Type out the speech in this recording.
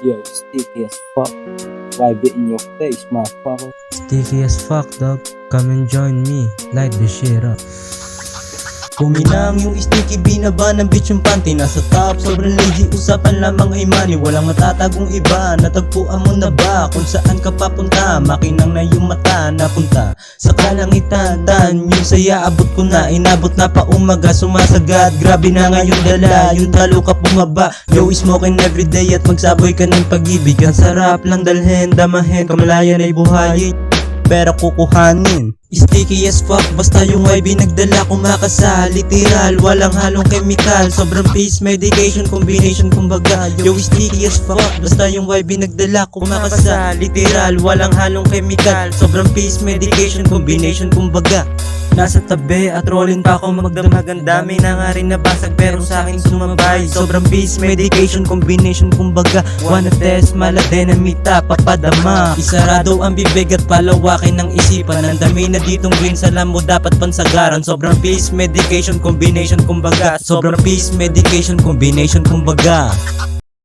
Yo, sticky as fuck. Vibe it in your face, motherfucker. Sticky as fuck, dog. Come and join me. Light the shit up. Kuminang yung sticky, binaba ng bitch yung panty. Nasa top, sobrang lazy, usapan lamang ay money. Walang matatagong iba, natagpuan mo na ba? Kung saan ka papunta, makinang na yung mata. Napunta sa kalangitan, yung saya abot ko na. Inabot na pa umaga, sumasagad. Grabe na nga yung dala, yung talo ka bumaba. Yo, smoking everyday at magsaboy ka ng pag-ibig. Ang sarap lang dalhin, damahin, kamalayan ay buhayin, pero kukuhanin. Sticky as fuck, basta yung YB nagdala kumakasa. Literal, walang halong chemical. Sobrang peace, medication, combination kumbaga. Yo, sticky as fuck, basta yung YB nagdala kumakasa. Literal, walang halong chemical. Sobrang peace, medication, combination kumbaga. Nasa tabi at rolling pa ako magdamag. Ang dami na nga rin nabasag pero sa akin sumabay. Sobrang peace, medication, combination kumbaga. Wanna test, maladenamita, papadama. Isarado ang bibig at palawakin ng isipan. Ang dami na ditong green, salam mo dapat pansagaran. Sobrang peace, medication, combination kumbaga. Sobrang peace, medication, combination kumbaga.